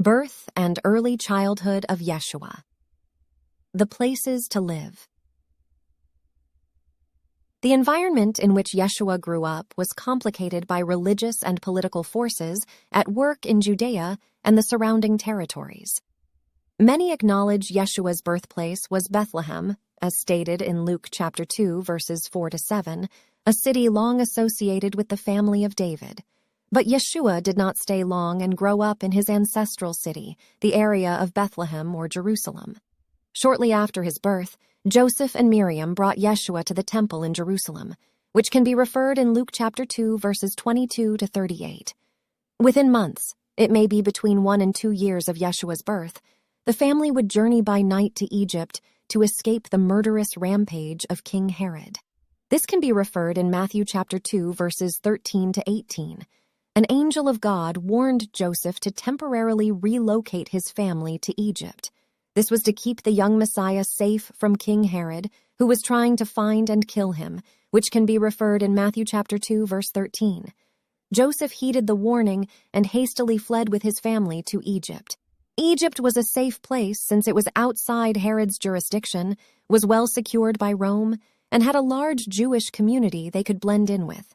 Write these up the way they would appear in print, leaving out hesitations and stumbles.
Birth and early childhood of Yeshua. The places to live. The environment in which Yeshua grew up was complicated by religious and political forces at work in Judea and the surrounding territories. Many acknowledge Yeshua's birthplace was Bethlehem, as stated in Luke chapter 2, verses 4-7, a city long associated with the family of David. But Yeshua did not stay long and grow up in his ancestral city, the area of Bethlehem or Jerusalem. Shortly after his birth, Joseph and Miriam brought Yeshua to the temple in Jerusalem, which can be referred in Luke chapter 2, verses 22-38. Within months, it may be between 1 and 2 years of Yeshua's birth, the family would journey by night to Egypt to escape the murderous rampage of King Herod. This can be referred in Matthew chapter 2, verses 13-18. An angel of God warned Joseph to temporarily relocate his family to Egypt. This was to keep the young Messiah safe from King Herod, who was trying to find and kill him, which can be referred in Matthew chapter 2, verse 13. Joseph heeded the warning and hastily fled with his family to Egypt. Egypt was a safe place since it was outside Herod's jurisdiction, was well secured by Rome, and had a large Jewish community they could blend in with.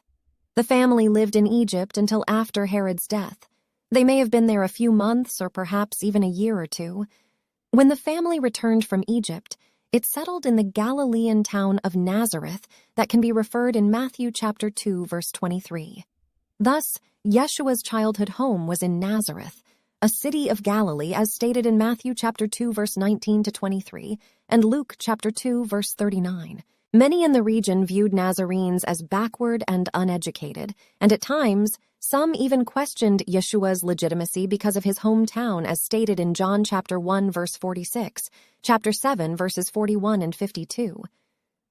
The family lived in Egypt until after Herod's death. They may have been there a few months or perhaps even a year or two. When the family returned from Egypt, it settled in the Galilean town of Nazareth that can be referred in Matthew chapter 2, verse 23. Thus, Yeshua's childhood home was in Nazareth, a city of Galilee as stated in Matthew chapter 2, verse 19-23, and Luke chapter 2, verse 39. Many in the region viewed Nazarenes as backward and uneducated, and at times, some even questioned Yeshua's legitimacy because of his hometown as stated in John chapter 1, verse 46, chapter 7, verses 41 and 52.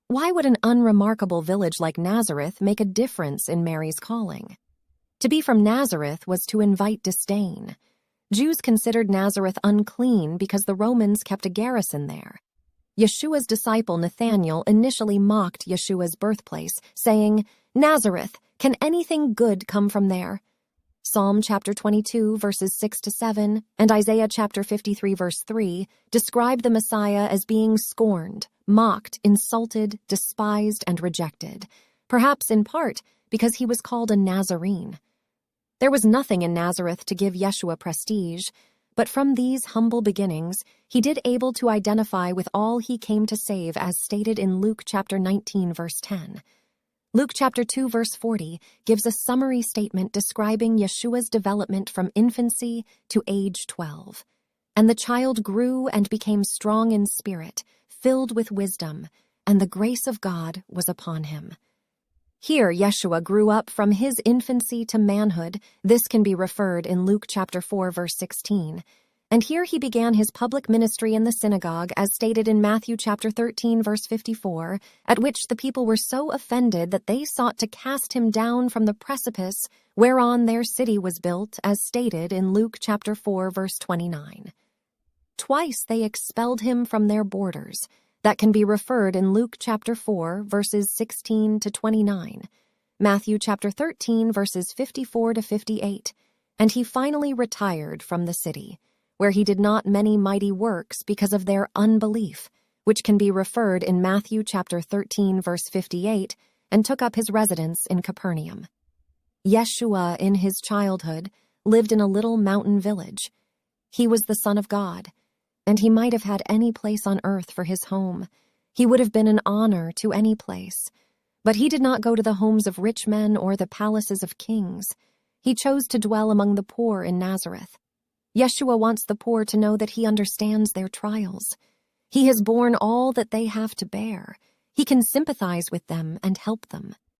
Why would an unremarkable village like Nazareth make a difference in Mary's calling? To be from Nazareth was to invite disdain. Jews considered Nazareth unclean because the Romans kept a garrison there. Yeshua's disciple Nathanael initially mocked Yeshua's birthplace, saying, "Nazareth, can anything good come from there?" Psalm chapter 22, verses 6-7, and Isaiah chapter 53, verse 3, describe the Messiah as being scorned, mocked, insulted, despised, and rejected, perhaps in part because he was called a Nazarene. There was nothing in Nazareth to give Yeshua prestige, but from these humble beginnings, he did able to identify with all he came to save as stated in Luke chapter 19, verse 10. Luke chapter 2, verse 40 gives a summary statement describing Yeshua's development from infancy to age 12. And the child grew and became strong in spirit, filled with wisdom, and the grace of God was upon him. Here, Yeshua grew up from his infancy to manhood. This can be referred in Luke chapter 4, verse 16. And here he began his public ministry in the synagogue, as stated in Matthew chapter 13, verse 54, at which the people were so offended that they sought to cast him down from the precipice whereon their city was built, as stated in Luke chapter 4, verse 29. Twice they expelled him from their borders. That can be referred in Luke chapter 4, verses 16-29, Matthew chapter 13, verses 54-58, and he finally retired from the city, where he did not many mighty works because of their unbelief, which can be referred in Matthew chapter 13, verse 58, and took up his residence in Capernaum. Yeshua, in his childhood, lived in a little mountain village. He was the Son of God, and he might have had any place on earth for his home. He would have been an honor to any place. But he did not go to the homes of rich men or the palaces of kings. He chose to dwell among the poor in Nazareth. Yeshua wants the poor to know that he understands their trials. He has borne all that they have to bear. He can sympathize with them and help them.